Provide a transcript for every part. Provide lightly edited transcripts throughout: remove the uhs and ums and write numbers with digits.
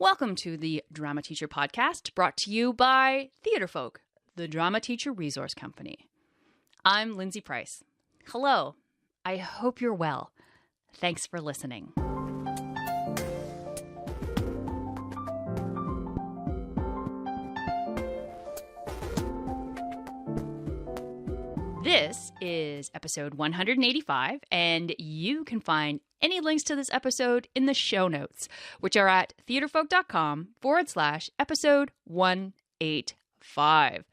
Welcome to the Drama Teacher Podcast, brought to you by Theatrefolk, the Drama Teacher Resource Company. I'm Lindsay Price. Hello. I hope you're well. Thanks for listening. This is episode 185, and you can find any links to this episode in the show notes, which are at theatrefolk.com/episode 185.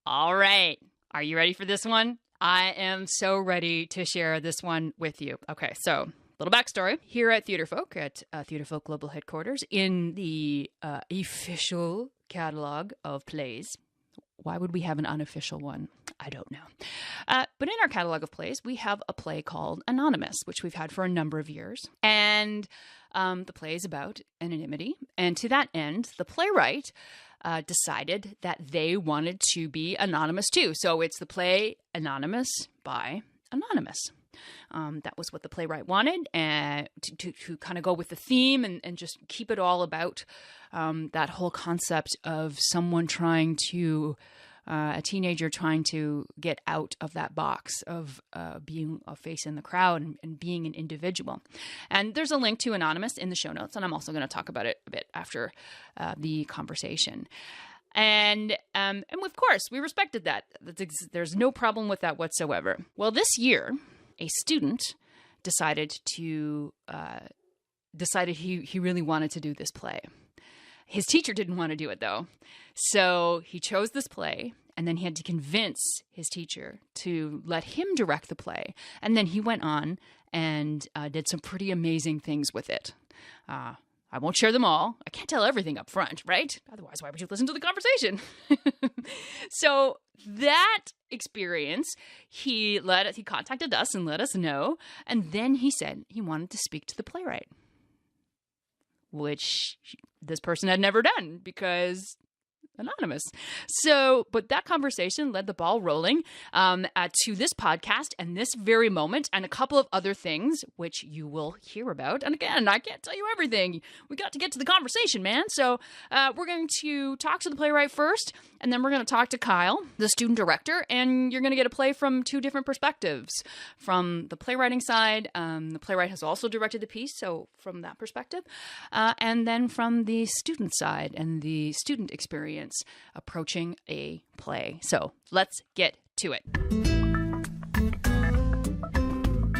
All right. Are you ready for this one? I am so ready to share this one with you. Okay, so little backstory. Here at Theatrefolk, at Theatrefolk Global Headquarters, in the official catalog of plays. Why would we have an unofficial one? I don't know. But in our catalog of plays, we have a play called Anonymous, which we've had for a number of years. And the play is about anonymity. And to that end, the playwright decided that they wanted to be anonymous too. So it's the play Anonymous by Anonymous. That was what the playwright wanted, and to kind of go with the theme and just keep it all about that whole concept of someone trying to, a teenager trying to get out of that box of being a face in the crowd and being an individual. And there's a link to Anonymous in the show notes, and I'm also going to talk about it a bit after the conversation. And of course, we respected that. There's no problem with that whatsoever. Well, this year, a student decided he really wanted to do this play. His teacher didn't want to do it though. So he chose this play, and then he had to convince his teacher to let him direct the play. And then he went on and did some pretty amazing things with it. I won't share them all. I can't tell everything up front, right? Otherwise, why would you listen to the conversation? So that experience, he contacted us and let us know. And then he said he wanted to speak to the playwright, which this person had never done because Anonymous. So, but that conversation led the ball rolling to this podcast and this very moment and a couple of other things, which you will hear about. And again, I can't tell you everything. We got to get to the conversation, man. So we're going to talk to the playwright first, and then we're going to talk to Kyle, the student director, and you're going to get a play from two different perspectives. From the playwriting side, the playwright has also directed the piece, so from that perspective, and then from the student side and the student experience approaching a play. So let's get to it.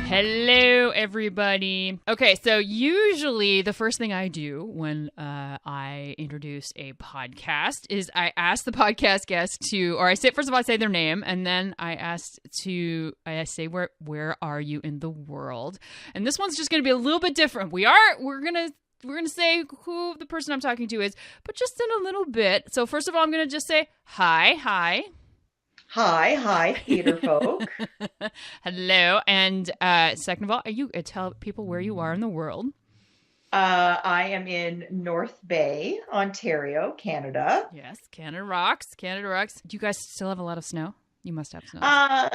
Hello, everybody. Okay, so usually the first thing I do when I introduce a podcast is I ask the podcast guest I say their name, and then I say where are you in the world? And this one's just going to be a little bit different. We're going to say who the person I'm talking to is, but just in a little bit. So first of all, I'm going to just say hi. Hi, Theatrefolk. Hello. And second of all, tell people where you are in the world. I am in North Bay, Ontario, Canada. Yes, Canada rocks. Canada rocks. Do you guys still have a lot of snow? You must have snow.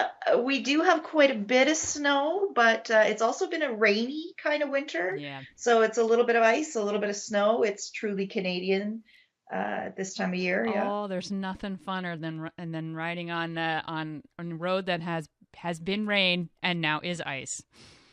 We do have quite a bit of snow, but it's also been a rainy kind of winter. Yeah. So it's a little bit of ice, a little bit of snow. It's truly Canadian this time of year. Yeah. Oh, there's nothing funner than riding on a road that has been rain and now is ice.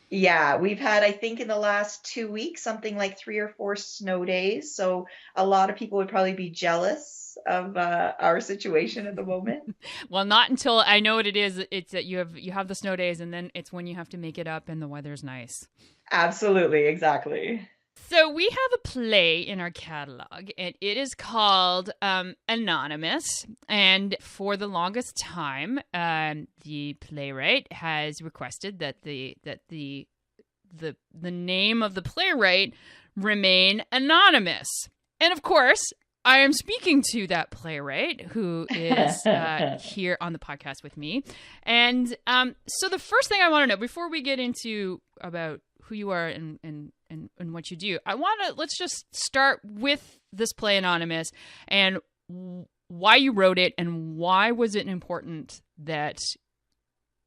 Yeah, we've had, I think, in the last 2 weeks, something like 3 or 4 snow days. So a lot of people would probably be jealous of our situation at the moment. Well, not until I know what it is. It's that you have the snow days, and then it's when you have to make it up and the weather's nice. Absolutely, exactly. So we have a play in our catalog, and it is called Anonymous. And for the longest time, the playwright has requested that the name of the playwright remain anonymous. And of course, I am speaking to that playwright who is here on the podcast with me. And so the first thing I want to know before we get into about who you are and what you do, let's just start with this play Anonymous and why you wrote it and why was it important that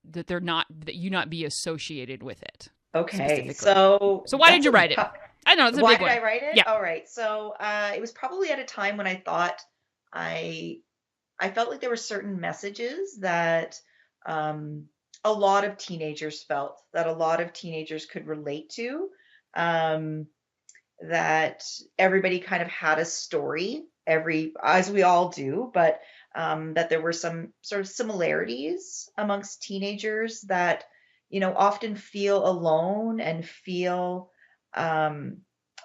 you not be associated with it. Okay. So why did you write it? I know it's a Why big did one. I write it? Yeah. All right. So it was probably at a time when I thought I I felt like there were certain messages that um, a lot of teenagers felt, that a lot of teenagers could relate to, um, that everybody kind of had a story, as we all do, but that there were some sort of similarities amongst teenagers that, often feel alone and feel um,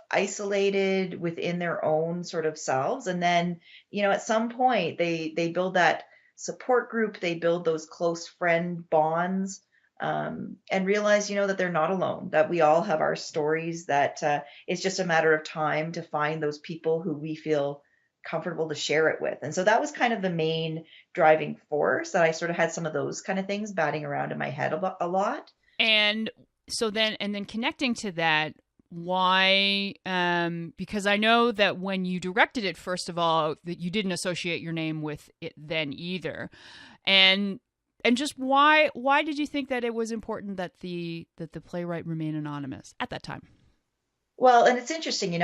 isolated within their own sort of selves. And then, at some point they build that support group, they build those close friend bonds, and realize, that they're not alone, that we all have our stories, that it's just a matter of time to find those people who we feel comfortable to share it with. And so that was kind of the main driving force, that I sort of had some of those kind of things batting around in my head a lot. And so then connecting to that, why because I know that when you directed it, first of all, that you didn't associate your name with it then either. And just why did you think that it was important that the playwright remain anonymous at that time? Well, and it's interesting,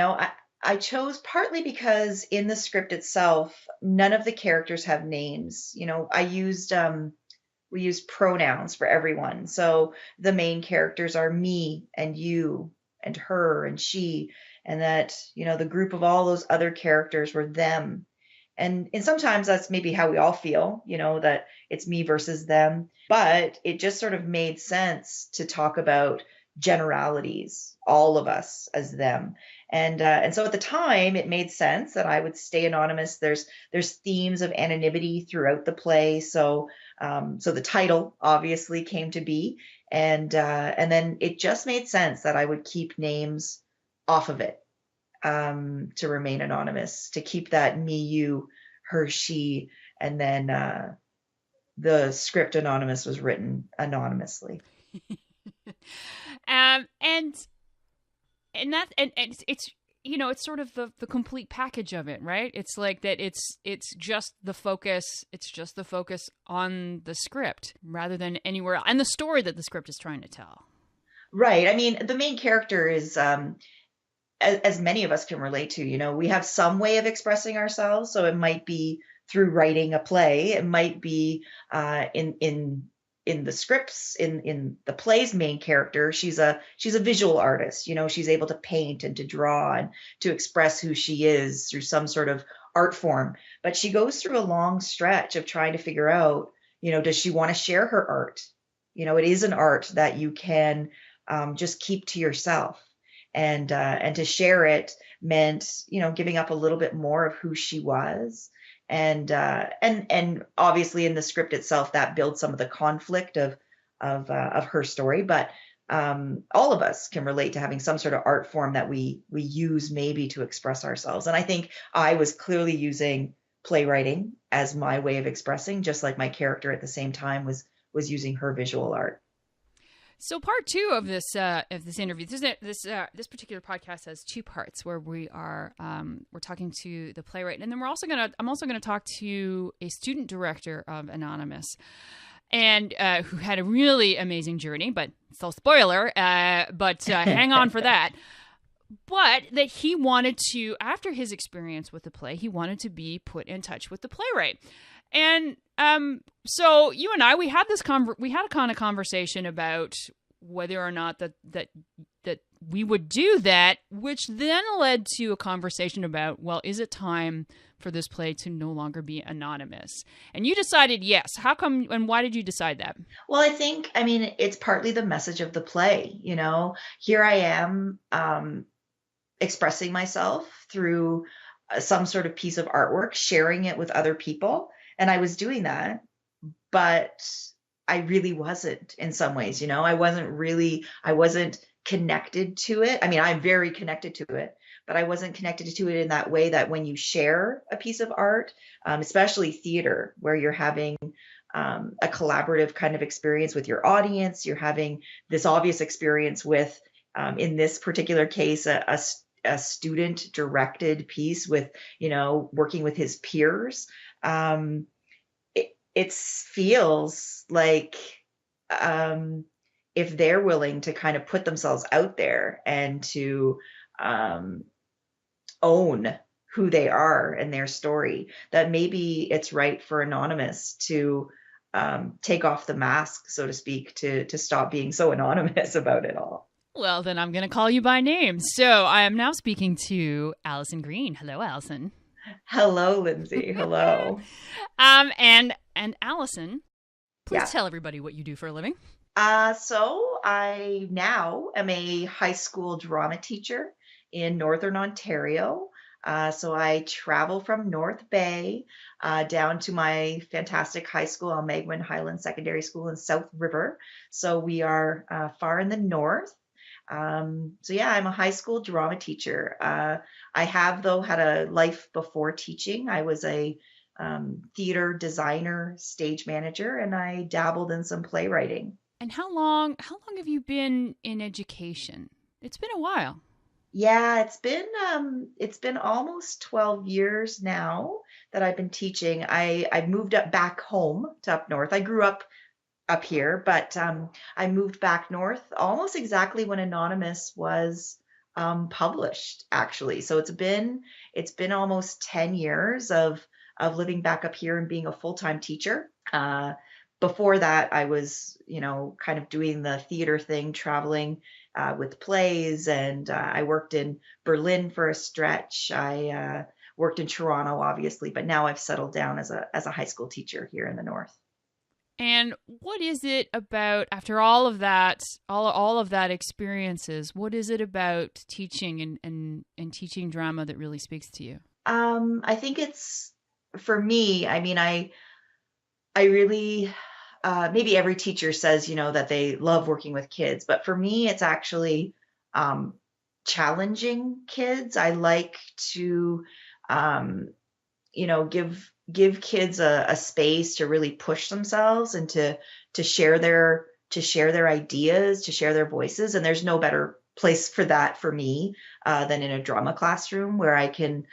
I chose partly because in the script itself, none of the characters have names. We used pronouns for everyone. So the main characters are me and you and her and she, and that, the group of all those other characters were them. And sometimes that's maybe how we all feel, that it's me versus them. But it just sort of made sense to talk about generalities, all of us as them. And so at the time, it made sense that I would stay anonymous. There's themes of anonymity throughout the play, so the title obviously came to be, and then it just made sense that I would keep names off of it, to remain anonymous, to keep that me, you, her, she, and then the script anonymous was written anonymously. um and it's it's sort of the complete package of it, right? It's like that it's just the focus, on the script rather than anywhere else, and the story that the script is trying to tell. Right. I mean, the main character is, as many of us can relate to, we have some way of expressing ourselves. So it might be through writing a play. It might be in the scripts, in the play's main character. She's a visual artist. She's able to paint and to draw and to express who she is through some sort of art form. But she goes through a long stretch of trying to figure out, does she want to share her art? It is an art that you can just keep to yourself. And to share it meant, giving up a little bit more of who she was. And obviously in the script itself, that builds some of the conflict of her story. But all of us can relate to having some sort of art form that we use maybe to express ourselves. And I think I was clearly using playwriting as my way of expressing, just like my character at the same time was using her visual art. So part two of this interview, this particular podcast has two parts where we're talking to the playwright, and then I'm also gonna talk to a student director of Anonymous, and who had a really amazing journey, but still spoiler, but hang on for that. But that he wanted to, after his experience with the play, he wanted to be put in touch with the playwright. And so you and I, we had a kind of conversation about whether or not that we would do that, which then led to a conversation about, well, is it time for this play to no longer be anonymous? And you decided yes. How come, and why did you decide that? Well, I mean, it's partly the message of the play. Here I am, expressing myself through some sort of piece of artwork, sharing it with other people. And I was doing that, but I really wasn't in some ways, I wasn't connected to it. I mean, I'm very connected to it, but I wasn't connected to it in that way that when you share a piece of art, especially theater, where you're having a collaborative kind of experience with your audience, you're having this obvious experience with, in this particular case, a student directed piece with, working with his peers. It feels like, if they're willing to kind of put themselves out there and to um, own who they are and their story, that maybe it's right for Anonymous to take off the mask, so to speak, to stop being so anonymous about it all. Well, then I'm going to call you by name. So I am now speaking to Alison Green. Hello, Alison. Hello, Lindsay. Hello. And Alison, please Yeah. tell everybody what you do for a living. So I now am a high school drama teacher in Northern Ontario. So I travel from North Bay down to my fantastic high school, Almagwin Highland Secondary School in South River. So we are far in the north. So yeah, I'm a high school drama teacher. I have, though, had a life before teaching. I was a theater designer, stage manager, and I dabbled in some playwriting. And how long have you been in education? It's been a while. Yeah, it's been almost 12 years now that I've been teaching. I moved up back home to up north. I grew up here, but I moved back north almost exactly when Anonymous was published, actually. So it's been almost 10 years of living back up here and being a full-time teacher. Before that, I was, kind of doing the theater thing, traveling with plays, and I worked in Berlin for a stretch. I worked in Toronto, obviously, but now I've settled down as a high school teacher here in the north. And what is it about, after all of that, all of that experiences, what is it about teaching and teaching drama that really speaks to you? I think it's for me. I mean, I really, maybe every teacher says, that they love working with kids, but for me, it's actually um, challenging kids. I like to, um, give kids a space to really push themselves and to share their ideas, to share their voices. And there's no better place for that for me than in a drama classroom where I can,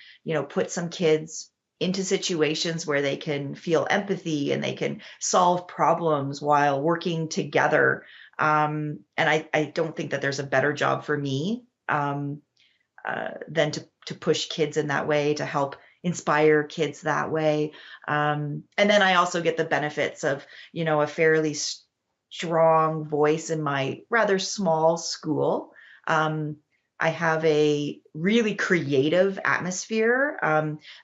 put some kids into situations where they can feel empathy and they can solve problems while working together. And I don't think that there's a better job for me than to push kids in that way, to help inspire kids that way. And then I also get the benefits of, a fairly strong voice in my rather small school. Um, I have a really creative atmosphere.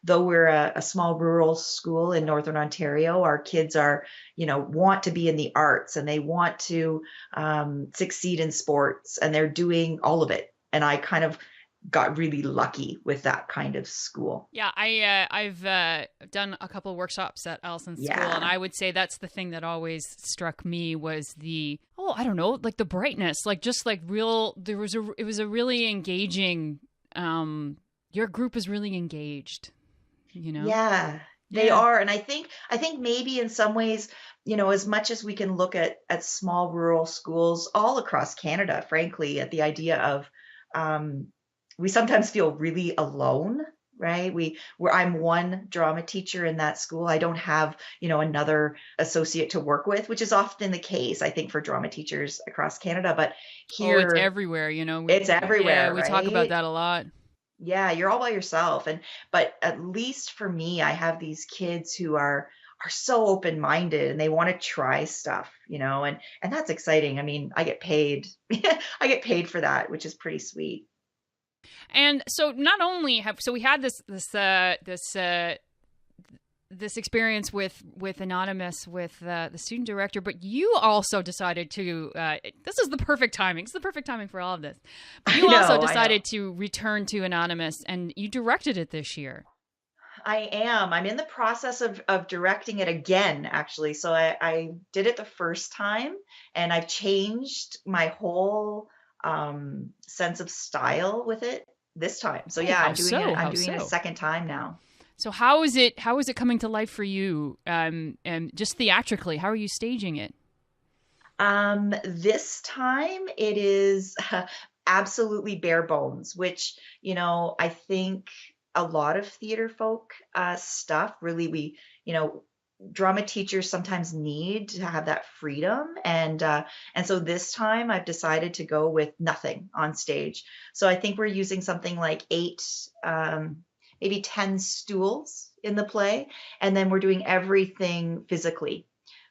Though we're a small rural school in Northern Ontario, our kids are, want to be in the arts and they want to succeed in sports, and they're doing all of it. And I kind of got really lucky with that kind of school. Yeah, I've done a couple of workshops at Allison's school, and Yeah. I would say that's the thing that always struck me was I don't know, like the brightness, like just like real. It was a really engaging. Your group is really engaged, you know. Yeah, they Yeah. are. And I think maybe in some ways, as much as we can look at small rural schools all across Canada, frankly, at the idea of um, we sometimes feel really alone, right? Where I'm one drama teacher in that school. I don't have, another associate to work with, which is often the case, I think, for drama teachers across Canada. But Oh, it's here everywhere, you know. it's Yeah, everywhere, we talk about right? that a lot. Yeah, you're all by yourself. But at least for me, I have these kids who are so open-minded and they want to try stuff, and that's exciting. I mean, I get paid. I get paid for that, which is pretty sweet. And so not only have we had this experience with Anonymous with the student director, but you also decided to this is the perfect timing. It's the perfect timing for all of this. But you also I know. decided to return to Anonymous, and you directed it this year. I am. I'm in the process of directing it again, actually. So I did it the first time and I've changed my whole sense of style with it this time. So Oh, yeah, how I'm doing it. so? I'm How doing it a so? second time now. So how is it? How is it coming to life for you? And just theatrically, how are you staging it? This time it is absolutely bare bones, which, I think a lot of theater folk stuff really, you know, drama teachers sometimes need to have that freedom. And so this time I've decided to go with nothing on stage. So I think we're using something like eight, maybe 10 stools in the play. And then we're doing everything physically.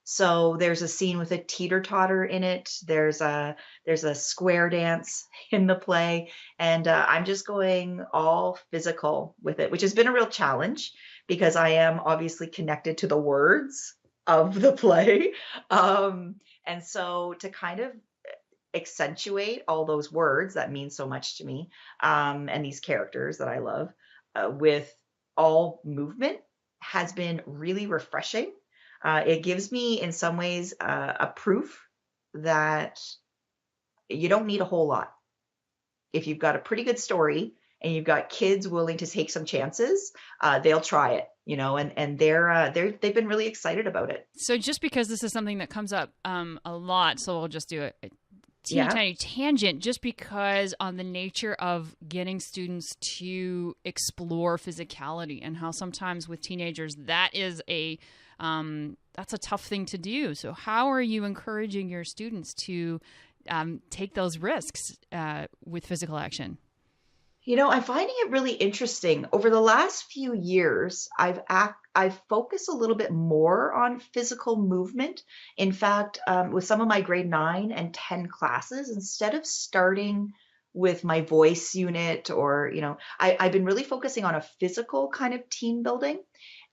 So there's a scene with a teeter-totter in it. There's a square dance in the play, and I'm just going all physical with it, which has been a real challenge because I am obviously connected to the words of the play. And so to kind of accentuate all those words that mean so much to me, and these characters that I love, with all movement has been really refreshing. It gives me, in some ways, a proof that you don't need a whole lot. If you've got a pretty good story and you've got kids willing to take some chances, they'll try it, and they've been really excited about it. So just because this is something that comes up a lot, so we'll just do a teeny Yeah. tiny tangent, just because on the nature of getting students to explore physicality and how sometimes with teenagers that's a tough thing to do. So how are you encouraging your students to take those risks with physical action? I'm finding it really interesting. Over the last few years, I've focused a little bit more on physical movement. In fact, with some of my grade 9 and 10 classes, instead of starting with my voice unit or, I've been really focusing on a physical kind of team building.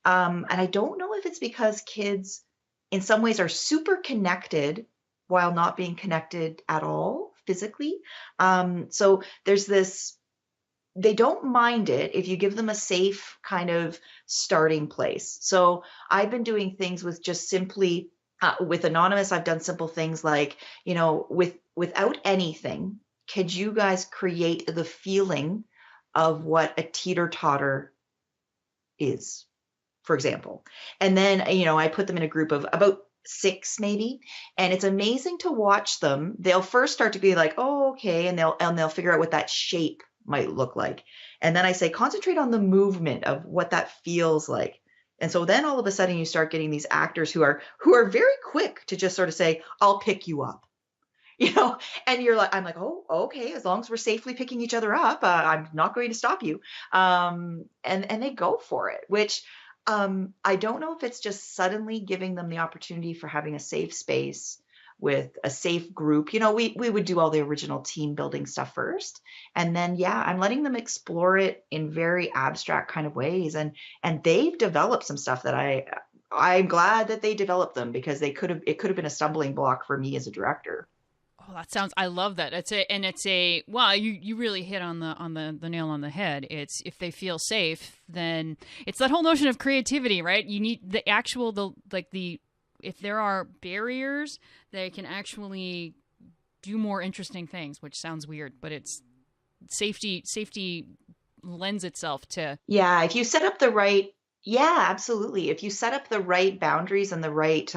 And I don't know if it's because kids in some ways are super connected while not being connected at all physically. So there's this, they don't mind it if you give them a safe kind of starting place. So I've been doing things with just simply, with Anonymous, I've done simple things like, without anything, could you guys create the feeling of what a teeter-totter is, for example? And then, I put them in a group of about 6 maybe, and it's amazing to watch them. They'll first start to be like, oh, okay, and they'll figure out what that shape might look like. And then I say, concentrate on the movement of what that feels like. And so then all of a sudden you start getting these actors who are very quick to just sort of say, I'll pick you up. And I'm like, oh, okay, as long as we're safely picking each other up, I'm not going to stop you. And they go for it, which I don't know if it's just suddenly giving them the opportunity for having a safe space with a safe group. We would do all the original team building stuff first. And then, I'm letting them explore it in very abstract kind of ways. And they've developed some stuff that I'm glad that they developed them, because it could have been a stumbling block for me as a director. Oh, I love that. Well, you really hit on the nail on the head. It's if they feel safe, then it's that whole notion of creativity, right? You need if there are barriers, they can actually do more interesting things, which sounds weird, but it's safety lends itself to. Yeah. If you set up the right, yeah, absolutely. If you set up the right boundaries and the right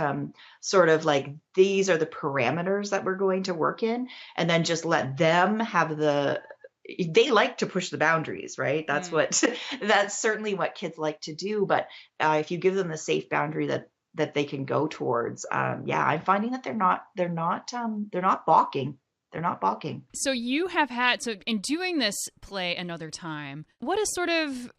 sort of like, these are the parameters that we're going to work in, and then just let them have they like to push the boundaries, right? That's that's certainly what kids like to do. But if you give them the safe boundary that they can go towards, I'm finding that they're not balking. They're not balking. So you have in doing this play another time, what is sort of,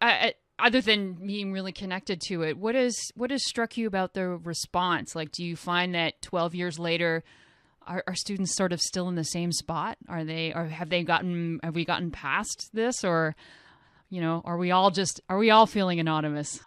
other than being really connected to it, what has struck you about the response? Like, do you find that 12 years later, are students sort of still in the same spot? Have we gotten past this, or, are we all feeling anonymous?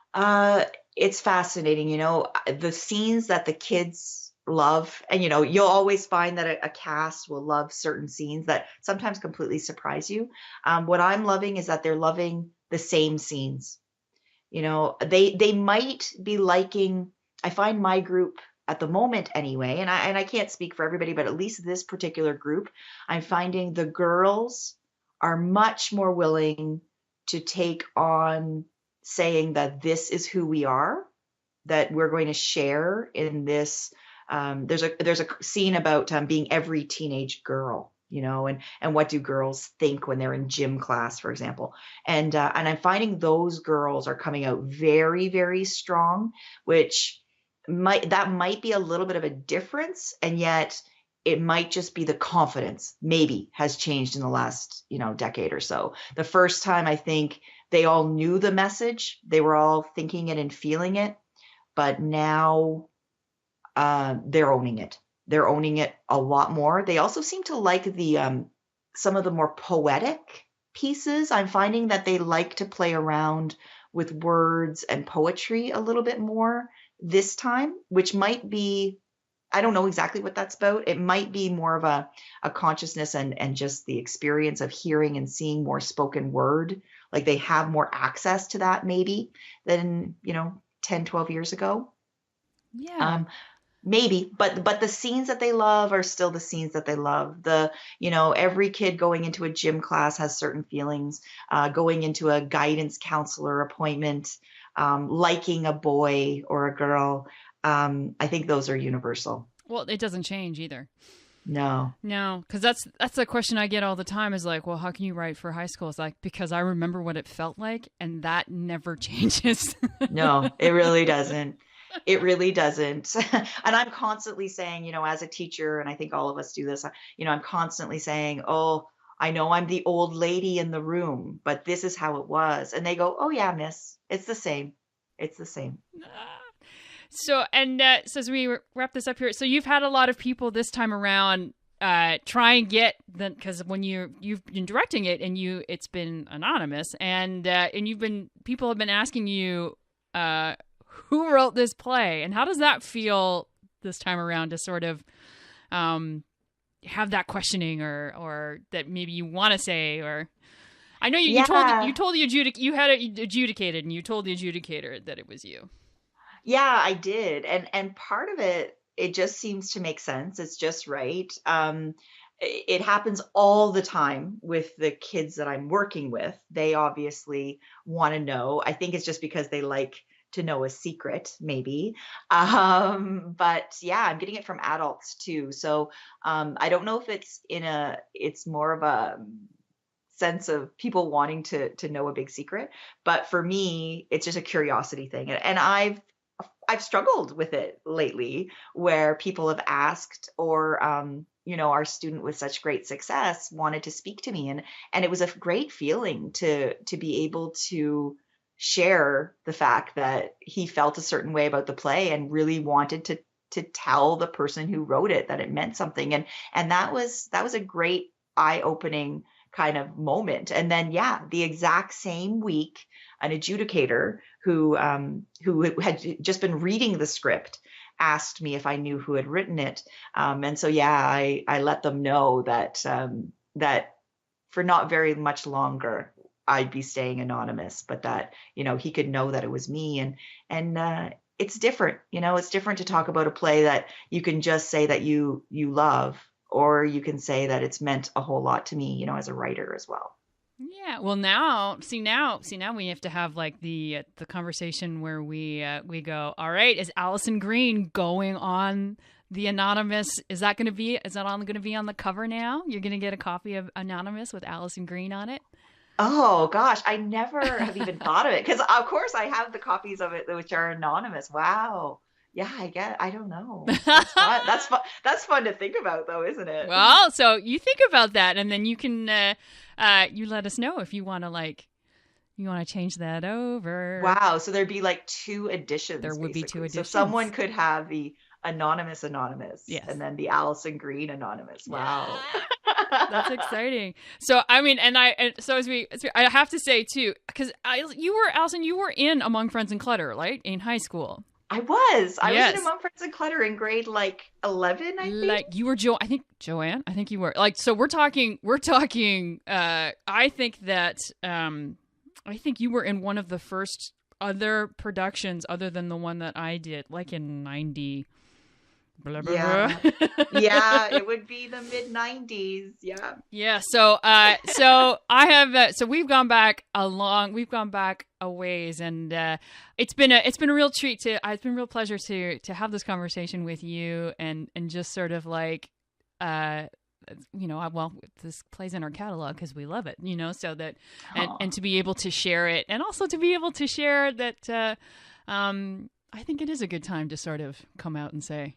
It's fascinating, the scenes that the kids love, and you'll always find that a cast will love certain scenes that sometimes completely surprise you. What I'm loving is that they're loving the same scenes. They might be liking, I find my group at the moment anyway, and I can't speak for everybody, but at least this particular group, I'm finding the girls are much more willing to take on saying that this is who we are, that we're going to share in this. There's a scene about being every teenage girl, and what do girls think when they're in gym class, for example. And I'm finding those girls are coming out very, very strong, which might be a little bit of a difference, and yet it might just be the confidence maybe has changed in the last, decade or so. The first time, I think they all knew the message, they were all thinking it and feeling it, but now they're owning it. They're owning it a lot more. They also seem to like the some of the more poetic pieces. I'm finding that they like to play around with words and poetry a little bit more this time, which might be, I don't know exactly what that's about. It might be more of a consciousness and just the experience of hearing and seeing more spoken word. Like they have more access to that maybe than, 10, 12 years ago. Yeah. Maybe, but the scenes that they love are still the scenes that they love. Every kid going into a gym class has certain feelings. Going into a guidance counselor appointment, liking a boy or a girl. I think those are universal. Well, it doesn't change either. No, because that's the question I get all the time is like, well, how can you write for high school? It's like, because I remember what it felt like, and that never changes. no, it really doesn't. It really doesn't. And I'm constantly saying, as a teacher, and I think all of us do this, I'm constantly saying, oh, I know I'm the old lady in the room, but this is how it was. And they go, oh yeah, miss, it's the same. It's the same. So as we wrap this up here, so you've had a lot of people this time around try and get because when you've been directing it and it's been anonymous and people have been asking you who wrote this play, and how does that feel this time around to sort of have that questioning or that maybe you want to say, or I know you told you had it adjudicated and you told the adjudicator that it was you. Yeah, I did. And part of it just seems to make sense. It's just right. It happens all the time with the kids that I'm working with. They obviously want to know. I think it's just because they like to know a secret, maybe. But yeah, I'm getting it from adults too. So I don't know if it's more of a sense of people wanting to know a big secret, but for me, it's just a curiosity thing. And I've struggled with it lately where people have asked or, our student with such great success wanted to speak to me. And it was a great feeling to be able to share the fact that he felt a certain way about the play and really wanted to tell the person who wrote it that it meant something. And that was a great eye-opening kind of moment. And then, yeah, the exact same week, an adjudicator who had just been reading the script asked me if I knew who had written it. And so, yeah, I let them know that for not very much longer, I'd be staying anonymous, but that, he could know that it was me. And it's different, it's different to talk about a play that you can just say that you love, or you can say that it's meant a whole lot to me, as a writer as well. Yeah. Well, now we have to have like the conversation where we go, all right, is Alison Green going on the Anonymous? Is that going to be on the cover now? You're going to get a copy of Anonymous with Alison Green on it? Oh gosh, I never have even thought of it, because of course I have the copies of it which are anonymous. Wow. Yeah, I don't know. That's fun. That's fun to think about though, isn't it? Well, so you think about that and then you can you let us know if you want to change that over. Wow, so there'd be like 2 editions. There would be 2 editions. So someone could have the anonymous, yes, and then the Alison Green anonymous. Wow. Yeah. That's exciting. So I mean, I have to say too, because Alison, you were in Among Friends and Clutter, right, in high school. I was in Among Friends and Clutter in grade like 11, I think. Like you were Joanne. I think you were like. So we're talking. I think that I think you were in one of the first other productions other than the one that I did, like in 90. Blah, blah, yeah. blah. Yeah, it would be the mid 90s. Yeah. Yeah. So I have. So we've gone back a ways, and it's been a real treat it's been a real pleasure to have this conversation with you, and just sort of like, this plays in our catalog because we love it, so that, and to be able to share it, and also to be able to share that, I think it is a good time to sort of come out and say,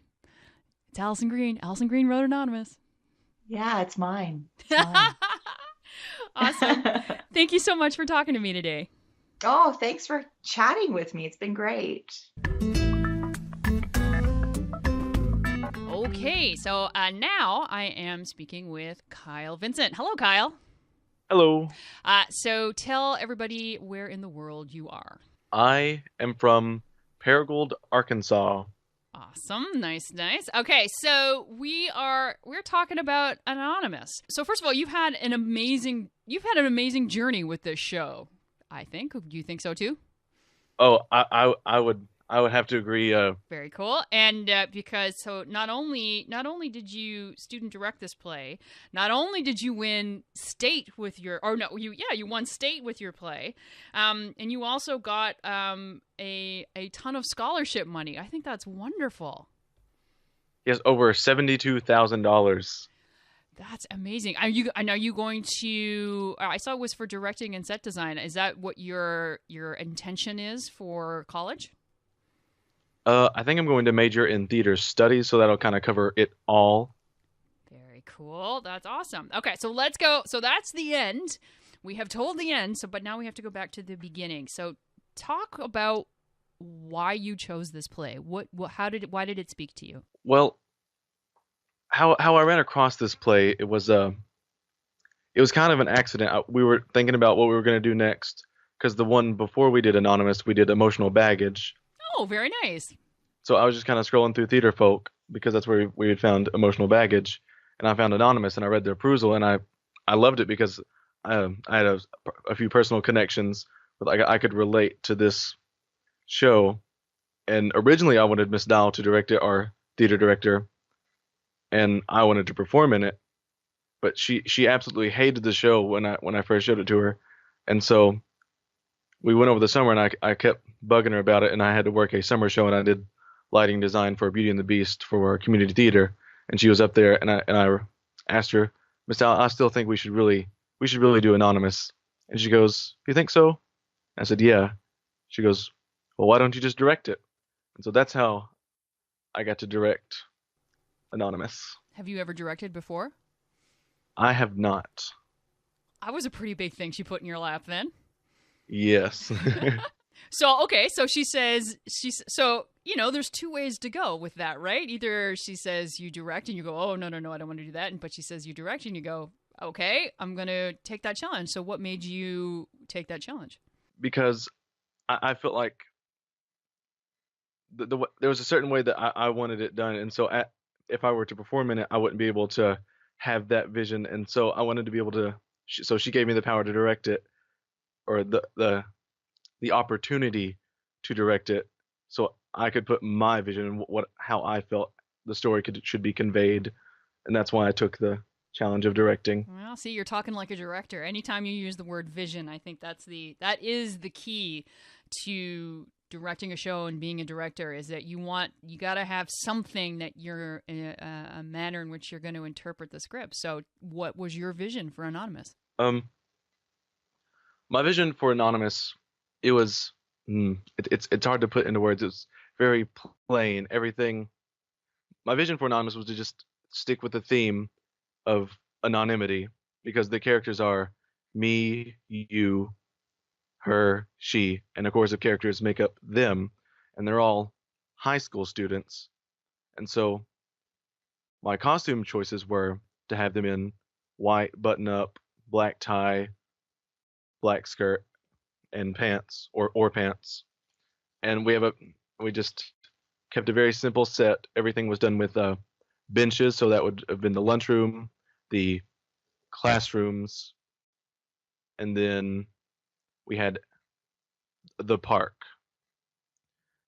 it's Alison Green. Alison Green wrote Anonymous. Yeah, it's mine. It's mine. Awesome. Thank you so much for talking to me today. Oh, thanks for chatting with me. It's been great. Okay, so now I am speaking with Kyle Vincent. Hello, Kyle. Hello. So tell everybody where in the world you are. I am from Paragould, Arkansas. Awesome. Nice. Okay, so we're talking about Anonymous. So first of all, you've had an amazing journey with this show, I think. Do you think so too? Oh, I would have to agree. Very cool. And because not only did you student direct this play, not only did you win state with your you won state with your play, and you also got a ton of scholarship money. I think that's wonderful. Yes, over $72,000. That's amazing. Are you going to? I saw it was for directing and set design. Is that what your intention is for college? I think I'm going to major in theater studies, so that'll kind of cover it all. Very cool. That's awesome. Okay, so let's go. So that's the end. We have told the end. But now we have to go back to the beginning. So talk about why you chose this play. Why did it speak to you? Well, how I ran across this play, it was kind of an accident. We were thinking about what we were going to do next, because the one before we did Anonymous, we did Emotional Baggage. Oh, very nice. So I was just kind of scrolling through Theatrefolk, because that's where we had found Emotional Baggage, and I found Anonymous, and I read their perusal, and I loved it because I had a few personal connections with, like, I could relate to this show. And originally I wanted Miss Dahl to direct it, our theater director, and I wanted to perform in it, but she absolutely hated the show when I first showed it to her, and so we went over the summer, and I kept bugging her about it, and I had to work a summer show, and I did lighting design for Beauty and the Beast for our community theater, and she was up there, and I asked her, Miss Dahl, I still think we should really do Anonymous, and she goes, you think so? I said, yeah. She goes, well, why don't you just direct it? And so that's how I got to direct Anonymous. Have you ever directed before? I have not. I was a pretty big thing she put in your lap then. Yes. So, okay, so she says, there's two ways to go with that, right? Either she says you direct and you go, oh, no, I don't want to do that. But she says you direct and you go, okay, I'm going to take that challenge. So what made you take that challenge? Because I felt like there was a certain way that I wanted it done. And so if I were to perform in it, I wouldn't be able to have that vision. And so I wanted to be able to, so she gave me the power to direct it, or the opportunity to direct it, so I could put my vision and how I felt the story should be conveyed, and that's why I took the challenge of directing. Well, see, you're talking like a director. Anytime you use the word vision, I think that is the key to directing a show and being a director, is that you got to have something that you're a manner in which you're going to interpret the script. So what was your vision for Anonymous? My vision for Anonymous, it was it's hard to put into words. It's very plain. Everything. My vision for Anonymous was to just stick with the theme of anonymity, because the characters are me, you, her, she, and of course the characters make up them, and they're all high school students. And so my costume choices were to have them in white button-up, black tie, black skirt, and pants, or pants. And we just kept a very simple set. Everything was done with benches, so that would have been the lunchroom, the classrooms, and then we had the park.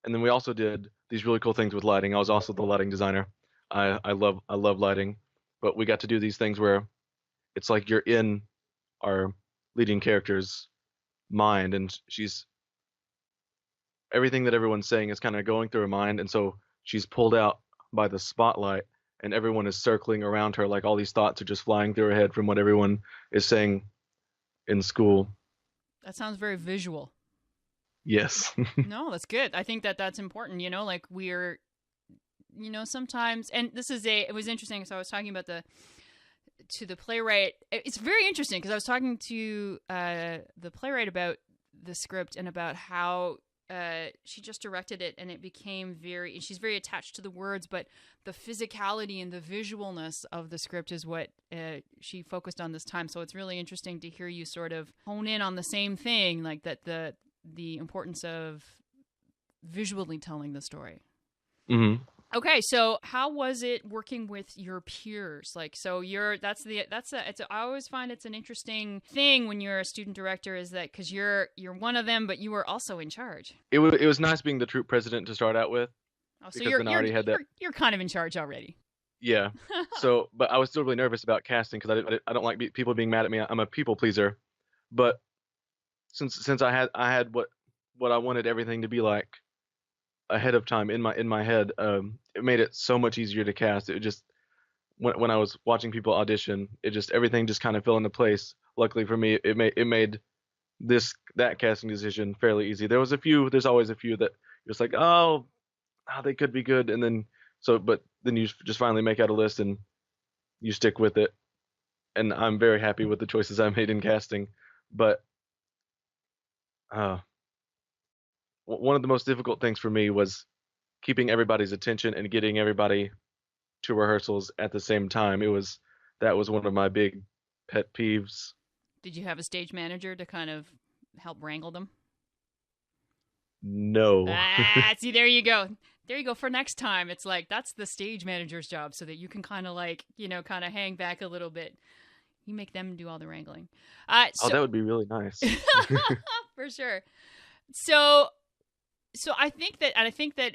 And then we also did these really cool things with lighting. I was also the lighting designer. I love lighting, but we got to do these things where it's like you're in our leading character's mind, and everything that everyone's saying is kind of going through her mind, and so she's pulled out by the spotlight, and everyone is circling around her, like all these thoughts are just flying through her head from what everyone is saying in school. That sounds very visual. Yes. No, that's good. I think that that's important. Like we're, sometimes, and it was interesting because I was talking about to the playwright. It's very interesting because I was talking to the playwright about the script and about how she just directed it, and it became she's very attached to the words, but the physicality and the visualness of the script is what she focused on this time. So it's really interesting to hear you sort of hone in on the same thing, like that the importance of visually telling the story. Hmm. Okay, so how was it working with your peers? Like, so I always find it's an interesting thing when you're a student director, is that because you're one of them, but you were also in charge. It was nice being the troop president to start out with. Oh, so Because then I already had that. you're kind of in charge already. Yeah. So, but I was still really nervous about casting because I don't like people being mad at me. I'm a people pleaser. But since I had what I wanted everything to be like ahead of time in my head, it made it so much easier to cast. It just when I was watching people audition, everything just kind of fell into place. Luckily for me, it made that casting decision fairly easy. There's always a few that you're just like, oh, they could be good, and then but then you just finally make out a list and you stick with it. And I'm very happy with the choices I made in casting. But one of the most difficult things for me was keeping everybody's attention and getting everybody to rehearsals at the same time. That was one of my big pet peeves. Did you have a stage manager to kind of help wrangle them? No. See, there you go. There you go. For next time, it's like that's the stage manager's job, so that you can kind of kind of hang back a little bit. You make them do all the wrangling. That would be really nice. For sure. So I think that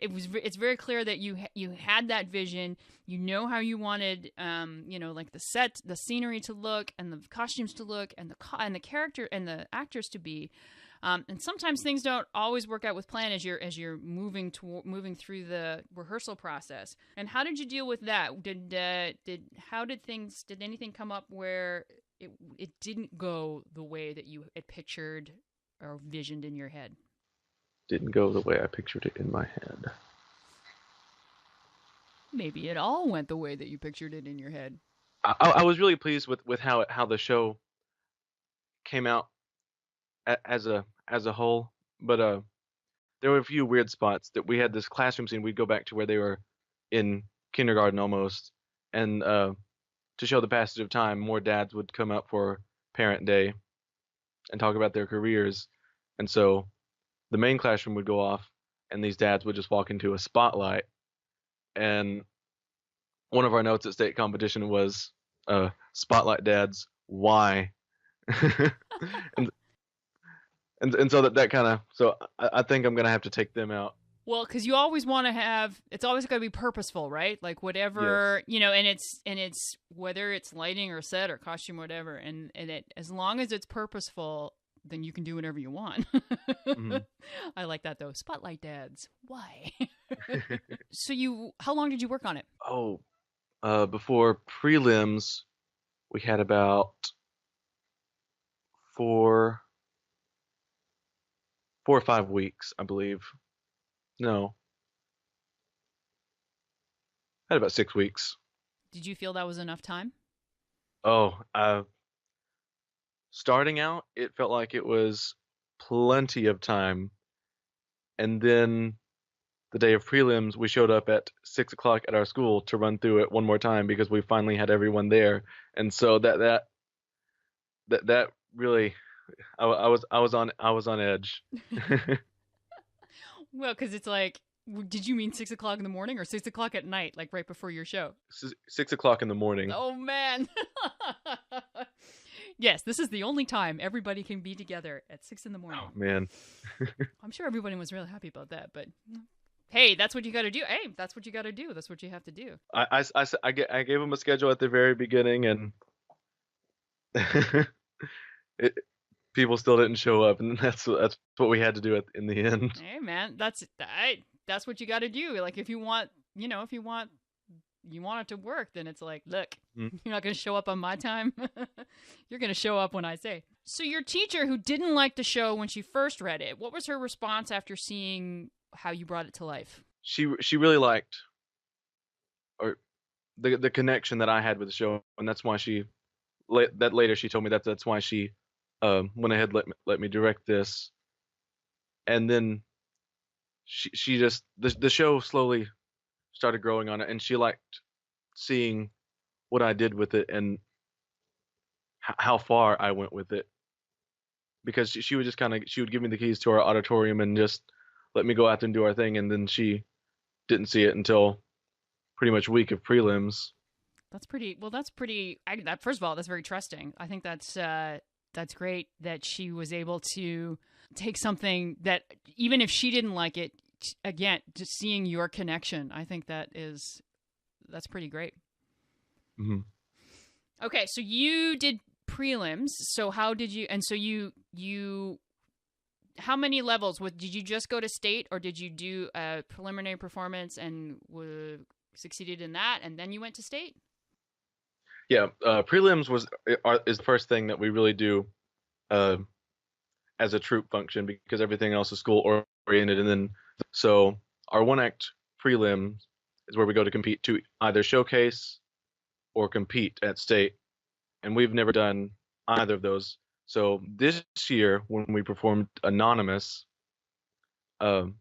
it's very clear that you had that vision. You know how you wanted, like the scenery to look, and the costumes to look, and the character and the actors to be. And sometimes things don't always work out with plan as you're moving through the rehearsal process. And how did you deal with that? Did anything come up where it didn't go the way that you had pictured or visioned in your head? Didn't go the way I pictured it in my head. Maybe it all went the way that you pictured it in your head. I was really pleased with how the show came out as a whole, but there were a few weird spots. That we had this classroom scene. We'd go back to where they were in kindergarten almost, and to show the passage of time, more dads would come up for Parent Day and talk about their careers, and so the main classroom would go off, and these dads would just walk into a spotlight. And one of our notes at state competition was "Spotlight Dads, why?" and so that kind of, so I think I'm gonna have to take them out. Well, because you always want to have, it's always got to be purposeful, right? Like whatever, Yes. and it's whether it's lighting or set or costume, or whatever, and as long as it's purposeful, then you can do whatever you want. Mm-hmm. I like that though. Spotlight Dads, why? So how long did you work on it? Oh, before prelims, we had about four or 5 weeks, I believe. No, I had about 6 weeks. Did you feel that was enough time? Oh, starting out, it felt like it was plenty of time. And then the day of prelims, we showed up at 6 o'clock at our school to run through it one more time because we finally had everyone there. And so that really, I was on edge. Well, because it's like, did you mean 6 o'clock in the morning or 6 o'clock at night, like right before your show? 6 o'clock in the morning. Oh man. Yes, this is the only time everybody can be together at 6 in the morning. Oh man. I'm sure everybody was really happy about that, but hey, that's what you got to do. Hey, that's what you got to do. That's what you have to do. I gave them a schedule at the very beginning, and people still didn't show up, and that's what we had to do in the end. Hey man, that's what you got to do. Like if you want it to work, then it's like, look, You're not going to show up on my time. You're going to show up when I say. So your teacher, who didn't like the show when she first read it, what was her response after seeing how you brought it to life? She really liked, or the connection that I had with the show, and that's why later she told me that's why she went ahead let me direct this. And then she just the show slowly started growing on it, and she liked seeing what I did with it and how far I went with it, because she would just she would give me the keys to our auditorium and just let me go out there and do our thing, and then she didn't see it until pretty much week of prelims. That's pretty. Well, that's pretty. First of all, that's very trusting. I think that's great that she was able to take something that, even if she didn't like it, again, just seeing your connection, I think that's pretty great. Mm-hmm. Okay, so you did prelims. So how did you? And so you. How many levels? Did you just go to state, or did you do a preliminary performance and succeeded in that, and then you went to state? Yeah, prelims is the first thing that we really do as a troupe function, because everything else is school oriented, and then so our one act prelim is where we go to compete to either showcase or compete at state, and we've never done either of those. So this year, when we performed Anonymous, first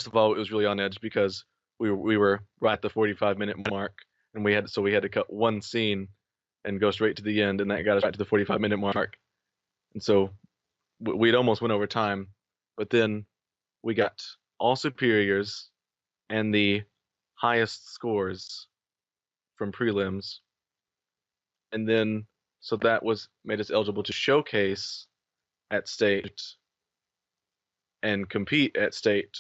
of all, it was really on edge because we were right at the 45-minute mark, and we had to cut one scene and go straight to the end, and that got us right to the 45-minute mark. And so we'd almost went over time, but then we got all superiors and the highest scores from prelims, and then so that made us eligible to showcase at state and compete at state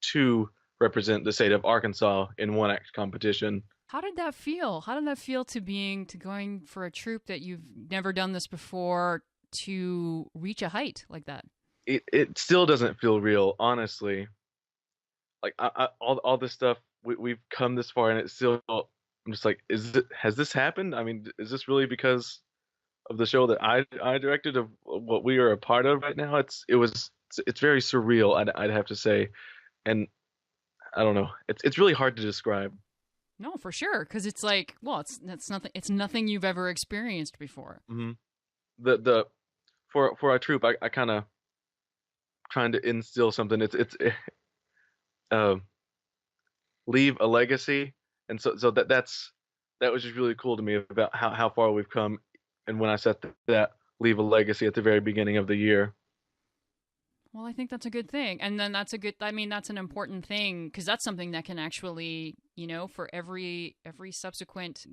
to represent the state of Arkansas in one act competition. How did that feel? How did that feel to going for a troupe that you've never done this before, to reach a height like that? It still doesn't feel real, honestly. Like all this stuff, we've come this far, and it's still, I'm just like, has this happened? I mean, is this really because of the show that I directed, of what we are a part of right now? It's very surreal, I'd have to say, and I don't know. It's really hard to describe. No, for sure, because it's like, well, it's nothing you've ever experienced before. Mm-hmm. For our troupe, I kind of trying to instill something. Leave a legacy, and so that was just really cool to me about how far we've come, and when I set that leave a legacy at the very beginning of the year. Well, I think that's a good thing. And then that's an important thing, because that's something that can actually, for every subsequent,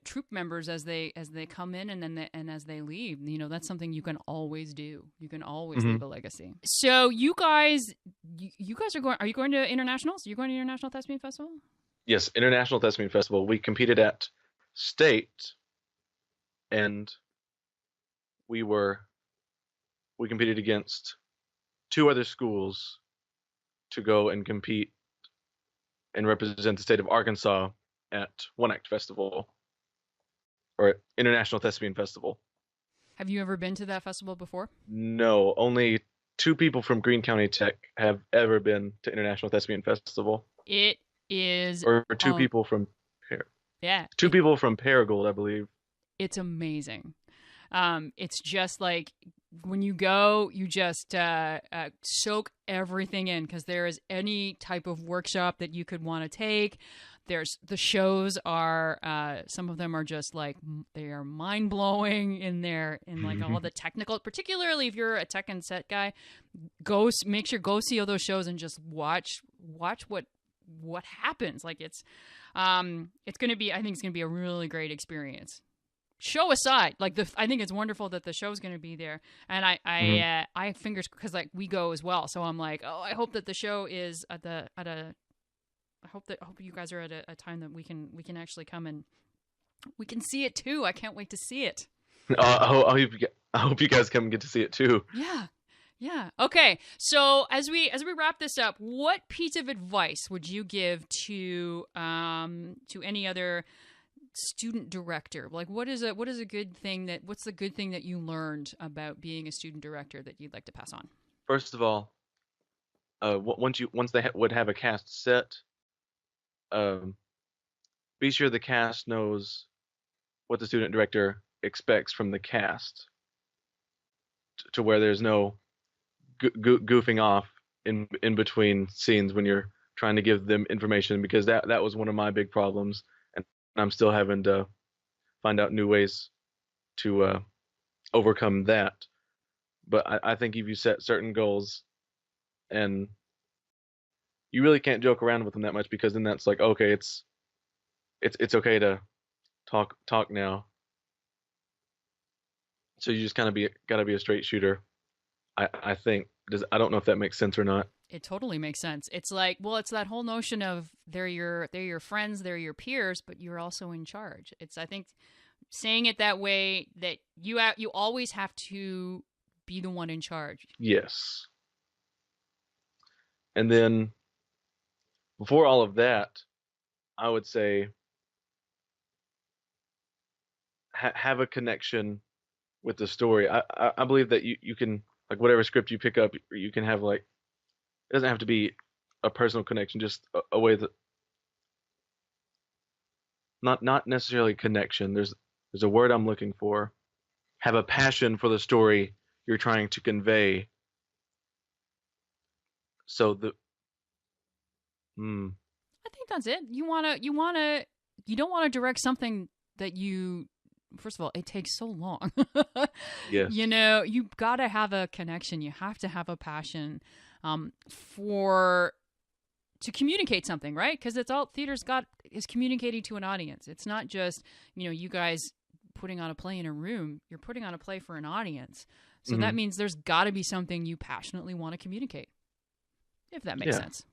troop members as they come in and as they leave, that's something you can always do. You can always leave a legacy. So you guys are you going to internationals? Are you going to International Thespian Festival? Yes, International Thespian Festival. We competed at state, and we competed against two other schools to go and compete and represent the state of Arkansas at One Act Festival, or International Thespian Festival. Have you ever been to that festival before? No, only two people from Greene County Tech have ever been to International Thespian Festival. It is, or two people from people from Paragould, I believe. It's amazing. It's just like, when you go, you just soak everything in, because there is any type of workshop that you could want to take. The shows are, some of them are just like, they are mind blowing in like all the technical, particularly if you're a tech and set guy, make sure go see all those shows and just watch what happens. Like it's going to be, I think it's going to be a really great experience. Show aside, like I think it's wonderful that the show's going to be there, and I fingers, because like we go as well, so I'm like, oh, I hope that the show is I hope you guys are at a time that we can actually come and we can see it too. I can't wait to see it. I hope you guys come and get to see it too. Yeah. Okay. So as we wrap this up, what piece of advice would you give to any other student director? Like, what's the good thing that you learned about being a student director that you'd like to pass on? First of all, once they would have a cast set, um, be sure the cast knows what the student director expects from the cast, to where there's no goofing off in between scenes when you're trying to give them information, because that was one of my big problems, and I'm still having to find out new ways to overcome that. But I think if you set certain goals, and you really can't joke around with them that much, because then that's like, okay, it's okay to talk now. So you just kind of gotta be a straight shooter. I think. I don't know if that makes sense or not. It totally makes sense. It's like, well, it's that whole notion of they're your friends, they're your peers, but you're also in charge. It's, I think, saying it that way, that you always have to be the one in charge. Yes. And then before all of that, I would say have a connection with the story. I believe that you can, like, whatever script you pick up, you can have, like, it doesn't have to be a personal connection, just a way that not necessarily connection. There's a word I'm looking for. Have a passion for the story you're trying to convey. So I think that's it. You don't want to direct something that first of all, it takes so long. Yes. You've got to have a connection. You have to have a passion to communicate something, right? Because it's all theater's is communicating to an audience. It's not just, you guys putting on a play in a room. You're putting on a play for an audience. So that means there's got to be something you passionately want to communicate, if that makes sense.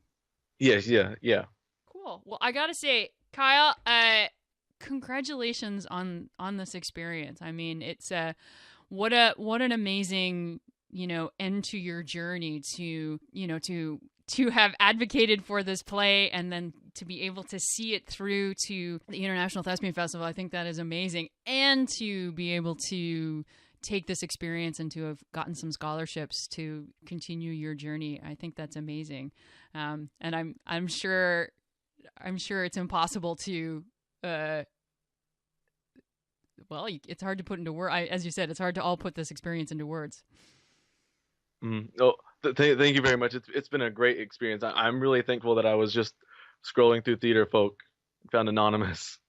Yes, yeah. Cool. Well, I got to say, Kyle, congratulations on this experience. I mean, it's what an amazing, end to your journey to have advocated for this play, and then to be able to see it through to the International Thespian Festival. I think that is amazing. And to be able to take this experience and to have gotten some scholarships to continue your journey. I think that's amazing. And I'm sure it's impossible to, it's hard to put into words. As you said, it's hard to all put this experience into words. Oh, thank you very much. It's been a great experience. I'm really thankful that I was just scrolling through Theatrefolk and found Anonymous.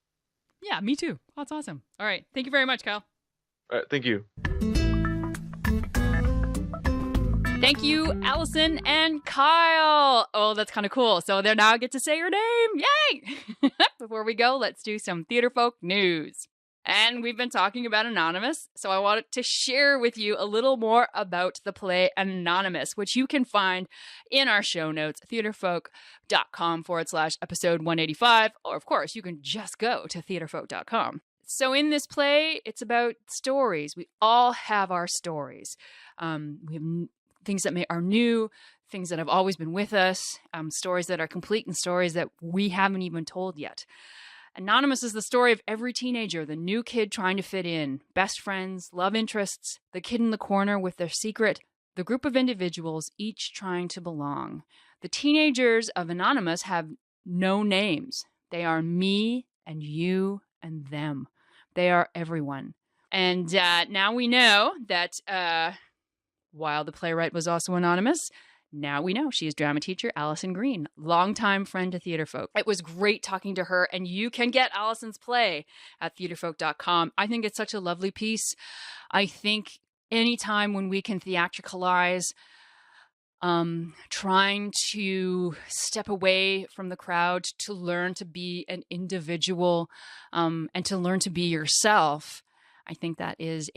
Yeah, me too. Oh, that's awesome. All right. Thank you very much, Kyle. All right, thank you. Thank you, Alison and Kyle. Oh, that's kind of cool. So they now get to say your name. Yay! Before we go, let's do some Theatrefolk news. And we've been talking about Anonymous, so I wanted to share with you a little more about the play Anonymous, which you can find in our show notes, theatrefolk.com/episode 185, or of course, you can just go to theatrefolk.com. So in this play, it's about stories. We all have our stories. We have things that are new, things that have always been with us, stories that are complete, and stories that we haven't even told yet. Anonymous is the story of every teenager, the new kid trying to fit in, best friends, love interests, the kid in the corner with their secret, the group of individuals each trying to belong. The teenagers of Anonymous have no names. They are me and you and them. They are everyone. And now we know that while the playwright was also anonymous, now we know she is drama teacher Alison Green, longtime friend to Theatrefolk. It was great talking to her, and you can get Alison's play at theatrefolk.com. I think it's such a lovely piece. I think anytime when we can theatricalize, trying to step away from the crowd to learn to be an individual, and to learn to be yourself, I think that is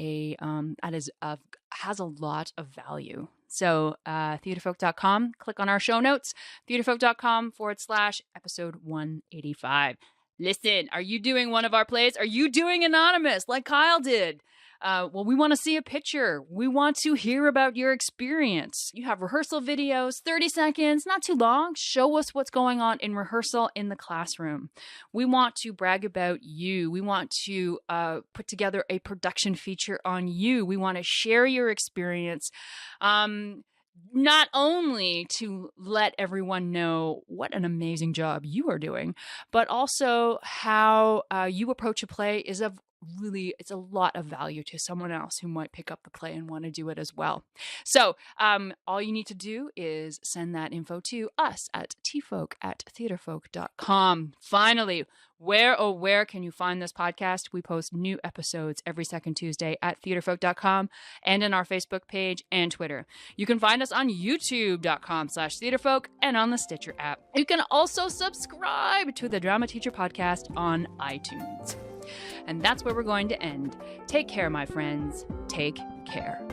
has a lot of value. So theatrefolk.com, click on our show notes, theatrefolk.com/episode 185. Listen, are you doing one of our plays? Are you doing Anonymous like Kyle did? Well, we want to see a picture. We want to hear about your experience. You have rehearsal videos, 30 seconds, not too long. Show us what's going on in rehearsal in the classroom. We want to brag about you. We want to put together a production feature on you. We want to share your experience. Not only to let everyone know what an amazing job you are doing, but also how you approach a play is it's a lot of value to someone else who might pick up the play and want to do it as well. So all you need to do is send that info to us at tfolk@theatrefolk.com. Finally, where can you find this podcast? We post new episodes every second Tuesday at theatrefolk.com and in our Facebook page and Twitter. You can find us on youtube.com/theatrefolk and on the Stitcher app. You can also subscribe to the Drama Teacher Podcast on iTunes. And that's where we're going to end. Take care, my friends. Take care.